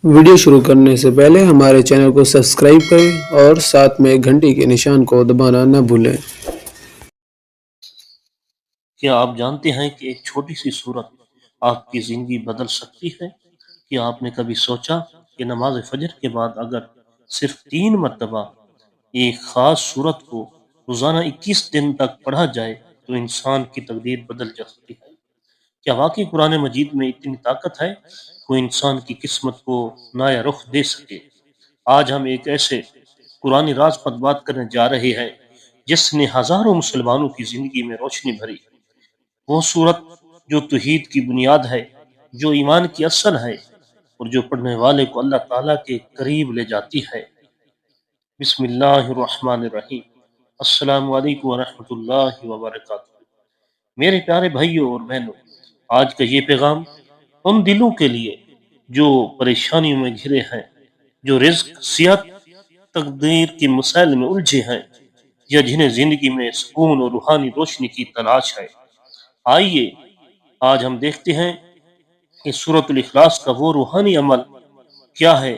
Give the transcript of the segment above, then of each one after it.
Video شروع کرنے سے پہلے ہمارے چینل کو سبسکرائب کریں اور ساتھ میں گھنٹی کے نشان کو دبانا نہ بھولیں۔ کیا آپ جانتے ہیں کہ ایک چھوٹی سی صورت آپ کی زندگی بدل سکتی ہے؟ کیا آپ نے کبھی سوچا کہ نماز فجر کے بعد اگر صرف 3 مرتبہ ایک خاص صورت کو روزانہ 21 دن تک پڑھا جائے تو انسان کی تقدیر بدل جا سکتی ہے؟ کیا واقعی قرآن مجید میں اتنی طاقت ہے کہ وہ انسان کی قسمت کو نیا رخ دے سکے؟ آج ہم ایک ایسے قرآن راز پر بات کرنے جا رہے ہیں جس نے ہزاروں مسلمانوں کی زندگی میں روشنی بھری، وہ صورت جو توحید کی بنیاد ہے، جو ایمان کی اصل ہے اور جو پڑھنے والے کو اللہ تعالیٰ کے قریب لے جاتی ہے۔ بسم اللہ الرحمن الرحیم۔ السلام علیکم ورحمۃ اللہ وبرکاتہ۔ میرے پیارے بھائیوں اور بہنوں، آج کا یہ پیغام ان دلوں کے لیے جو پریشانیوں میں گھرے ہیں، جو رزق، صحت، تقدیر کے مسائل میں الجھے ہیں، یا جنہیں زندگی میں سکون اور روحانی روشنی کی تلاش ہے۔ آئیے آج ہم دیکھتے ہیں کہ سورۃ الاخلاص کا وہ روحانی عمل کیا ہے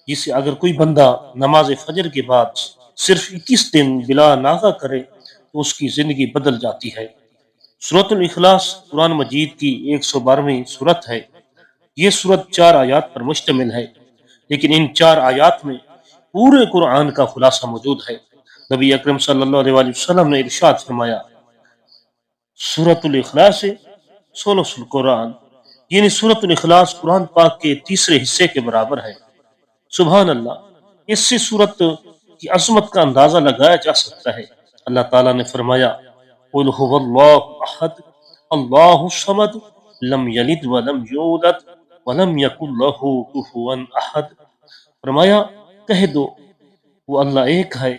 جسے اگر کوئی بندہ نماز فجر کے بعد صرف 21 دن بلا ناغہ کرے تو اس کی زندگی بدل جاتی ہے۔ سورۃ الاخلاص قرآن مجید کی 112ویں سورت ہے۔ یہ سورت 4 آیات پر مشتمل ہے، لیکن ان 4 آیات میں پورے قرآن کا خلاصہ موجود ہے۔ نبی اکرم صلی اللہ علیہ وآلہ وسلم نے ارشاد فرمایا، سورۃ الاخلاص ثلث القرآن، یعنی سورۃ الاخلاص قرآن پاک کے تیسرے حصے کے برابر ہے۔ سبحان اللہ! اس سے سورت کی عظمت کا اندازہ لگایا جا سکتا ہے۔ اللہ تعالیٰ نے فرمایا، قل هو اللہ احد اللہ الصمد لم یلد ولم یولد ولم یکن لہ کفوا احد۔ فرمایا، کہہ دو وہ اللہ ایک ہے،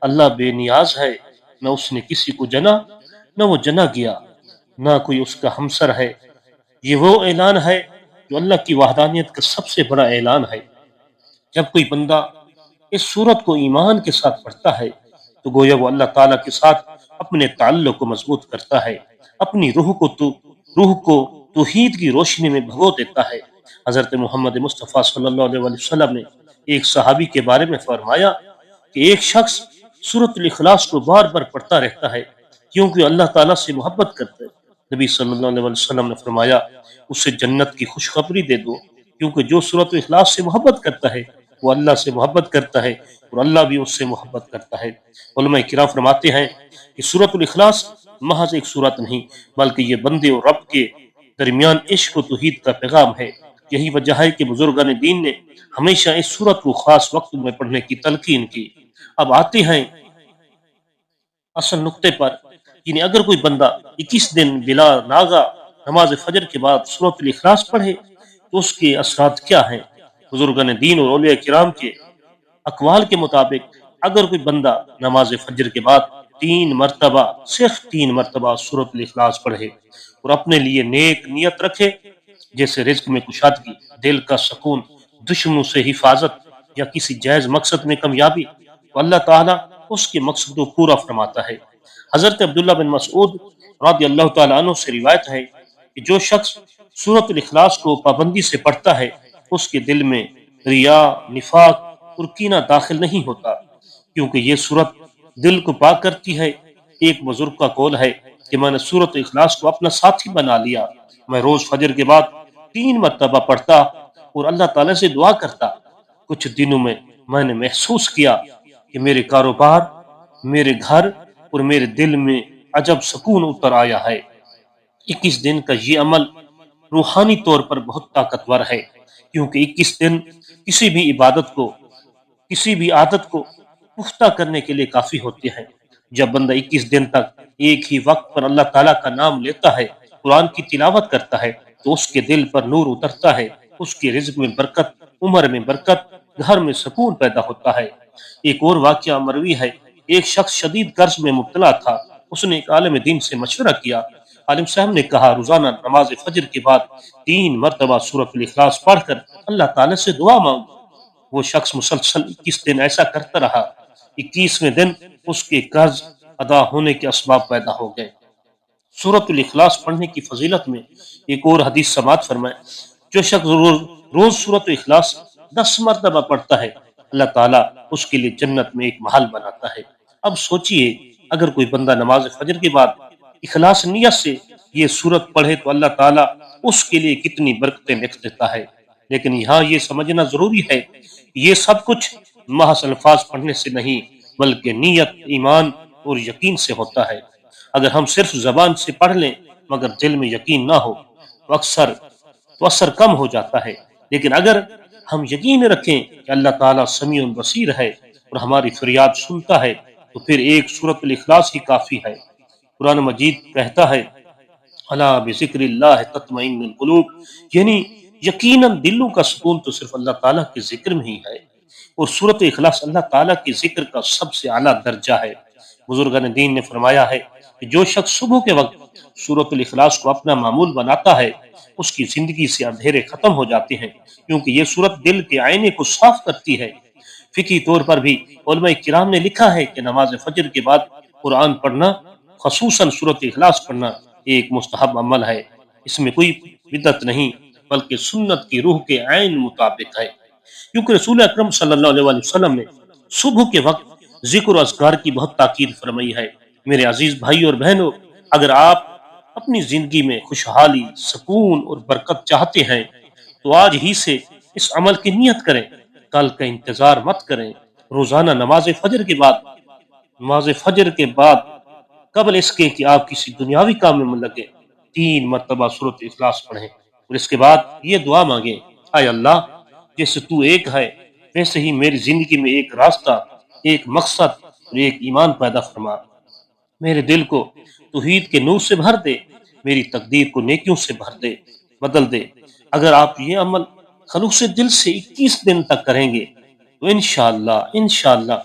اللہ بے نیاز ہے، نہ اس نے کسی کو جنا نہ وہ جنا گیا، نہ کوئی اس کا ہمسر ہے۔ یہ وہ اعلان ہے جو اللہ کی وحدانیت کا سب سے بڑا اعلان ہے۔ جب کوئی بندہ اس سورت کو ایمان کے ساتھ پڑھتا ہے تو گویا وہ اللہ تعالیٰ کے ساتھ اپنے تعلق کو مضبوط کرتا ہے، اپنی روح کو توحید کی روشنی میں بھگو دیتا ہے۔ حضرت محمد مصطفیٰ صلی اللہ علیہ وآلہ وسلم نے ایک صحابی کے بارے میں فرمایا کہ ایک شخص سورۃ الاخلاص کو بار بار پڑھتا رہتا ہے کیونکہ اللہ تعالیٰ سے محبت کرتا ہے۔ نبی صلی اللہ علیہ وآلہ وسلم نے فرمایا، اسے جنت کی خوشخبری دے دو، کیونکہ جو سورۃ الاخلاص سے محبت کرتا ہے وہ اللہ سے محبت کرتا ہے اور اللہ بھی اس سے محبت کرتا ہے۔ علماء کرام فرماتے ہیں کہ سورۃ الاخلاص محض ایک سورت نہیں، بلکہ یہ بندے اور رب کے درمیان عشق و توحید کا پیغام ہے۔ یہی وجہ ہے کہ بزرگان دین نے ہمیشہ اس سورت کو خاص وقت میں پڑھنے کی تلقین کی۔ اب آتے ہیں اصل نقطے پر، یعنی اگر کوئی بندہ 21 دن بلا ناغہ نماز فجر کے بعد سورۃ الاخلاص پڑھے تو اس کے اثرات کیا ہیں؟ بزرگان دین اور اولیاء کرام کے اقوال کے مطابق اگر کوئی بندہ نماز فجر کے بعد 3 مرتبہ، صرف 3 مرتبہ سورۃ الاخلاص پڑھے اور اپنے لیے نیک نیت رکھے، جیسے رزق میں کشادگی، دل کا سکون، دشمنوں سے حفاظت یا کسی جائز مقصد میں کامیابی، تو اللہ تعالیٰ اس کے مقصد کو پورا فرماتا ہے۔ حضرت عبداللہ بن مسعود رضی اللہ تعالیٰ عنہ سے روایت ہے کہ جو شخص سورۃ الاخلاص کو پابندی سے پڑھتا ہے اس کے دل میں ریا، نفاق اور کینہ داخل نہیں ہوتا، کیونکہ یہ سورت دل کو پاک کرتی ہے۔ ایک بزرگ کا قول ہے کہ میں نے سورۃ الاخلاص کو اپنا ساتھی بنا لیا، میں روز فجر کے بعد 3 مرتبہ پڑھتا اور اللہ تعالیٰ سے دعا کرتا۔ کچھ دنوں میں نے محسوس کیا کہ میرے کاروبار، میرے گھر اور میرے دل میں عجب سکون اتر آیا ہے۔ 21 دن کا یہ عمل روحانی طور پر بہت طاقتور ہے، کیونکہ 21 دن کسی بھی عبادت کو، کسی بھی عادت کو پختہ کرنے کے لیے کافی ہوتے ہیں۔ جب بندہ 21 دن تک ایک ہی وقت پر اللہ تعالیٰ کا نام لیتا ہے، قرآن کی تلاوت کرتا ہے، تو اس کے دل پر نور اترتا ہے، اس کے رزق میں برکت، عمر میں برکت، گھر میں سکون پیدا ہوتا ہے۔ ایک اور واقعہ مروی ہے، ایک شخص شدید قرض میں مبتلا تھا۔ اس نے ایک عالم دین سے مشورہ کیا۔ عالم صاحب نے کہا، روزانہ نماز فجر کے بعد 3 مرتبہ سورۃ الاخلاص پڑھ کر اللہ تعالیٰ سے دعا مانگو۔ وہ شخص مسلسل 21 دن ایسا کرتا رہا۔ 21ویں دن اس کے قرض ادا ہونے کے اسباب پیدا ہو گئے۔ سورۃ الاخلاص پڑھنے کی فضیلت میں ایک اور حدیث سماعت فرمائے، جو شخص روز سورۃ اخلاص 10 مرتبہ پڑھتا ہے، اللہ تعالیٰ اس کے لیے جنت میں ایک محل بناتا ہے۔ اب سوچئے اگر کوئی بندہ نماز فجر کے بعد اخلاص نیت سے یہ سورت پڑھے تو اللہ تعالیٰ اس کے لیے کتنی برکتیں لکھ دیتا ہے۔ لیکن یہاں یہ سمجھنا ضروری ہے کہ یہ سب کچھ محض الفاظ پڑھنے سے نہیں بلکہ نیت، ایمان اور یقین سے ہوتا ہے۔ اگر ہم صرف زبان سے پڑھ لیں مگر دل میں یقین نہ ہو تو اثر کم ہو جاتا ہے، لیکن اگر ہم یقین رکھیں کہ اللہ تعالیٰ سمیع بصیر ہے اور ہماری فریاد سنتا ہے تو پھر ایک سورۃ الاخلاص ہی کافی ہے۔ قرآن مجید کہتا ہے الا بذکر اللہ تطمئن القلوب، یعنی یقیناً دلوں کا سکون تو صرف اللہ تعالیٰ کے ذکر میں ہی ہے، اور سورۃ اخلاص اللہ تعالیٰ کے ذکر کا سب سے اعلیٰ درجہ ہے۔ بزرگان دین نے فرمایا ہے کہ جو شخص صبح کے وقت سورۃ الاخلاص کو اپنا معمول بناتا ہے اس کی زندگی سے اندھیرے ختم ہو جاتے ہیں، کیونکہ یہ سورت دل کے آئینے کو صاف کرتی ہے۔ فقہی طور پر بھی علماء کرام نے لکھا ہے کہ نماز فجر کے بعد قرآن پڑھنا، خصوصاً سورۃ اخلاص پڑھنا، ایک مستحب عمل ہے۔ اس میں کوئی بدعت نہیں بلکہ سنت کی روح کے عین مطابق ہے، کیونکہ رسول اکرم صلی اللہ علیہ وسلم نے صبح کے وقت ذکر و اذکار کی بہت تاکید فرمائی ہے۔ میرے عزیز بھائی اور بہنوں، اگر آپ اپنی زندگی میں خوشحالی، سکون اور برکت چاہتے ہیں تو آج ہی سے اس عمل کی نیت کریں، کل کا انتظار مت کریں۔ روزانہ نماز فجر کے بعد قبل اس کے کہ آپ کسی دنیاوی کام میں لگے 3 مرتبہ سورۃ اخلاص پڑھیں، اور اس کے بعد یہ دعا مانگیں، اے اللہ، جیسے تو ایک ہے ویسے ہی میری زندگی میں ایک راستہ، ایک مقصد اور ایک ایمان پیدا فرما۔ میرے دل کو توحید کے نور سے بھر دے، میری تقدیر کو نیکیوں سے بدل دے۔ اگر آپ یہ عمل خلوص دل سے 21 دن تک کریں گے تو انشاءاللہ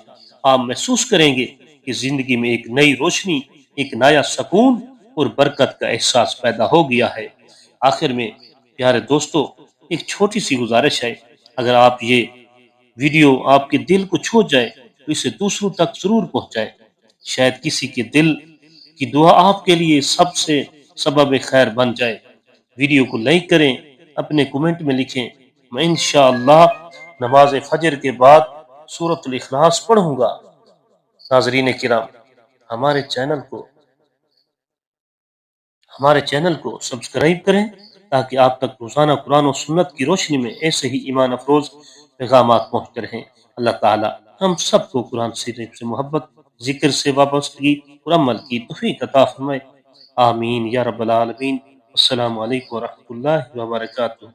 آپ محسوس کریں گے کہ زندگی میں ایک نئی روشنی، ایک نیا سکون اور برکت کا احساس پیدا ہو گیا ہے۔ آخر میں پیارے دوستو، ایک چھوٹی سی گزارش ہے، اگر آپ یہ ویڈیو آپ کے دل کو چھو جائے تو اسے دوسروں تک ضرور پہنچائے، شاید کسی کے دل کی دعا آپ کے لیے سب سے سبب خیر بن جائے۔ ویڈیو کو لائک کریں، اپنے کومنٹ میں لکھیں میں انشاءاللہ نماز فجر کے بعد سورۃ الاخلاص پڑھوں گا۔ ناظرین کرام، ہمارے چینل کو سبسکرائب کریں تاکہ آپ تک روزانہ قرآن و سنت کی روشنی میں ایسے ہی ایمان افروز پیغامات پہنچتے رہیں۔ اللہ تعالی ہم سب کو قرآن شریف سے محبت، ذکر سے وابستگی اور عمل کی توفیق عطا فرمائے، آمین یا رب العالمین۔ السلام علیکم ورحمۃ اللہ وبرکاتہ۔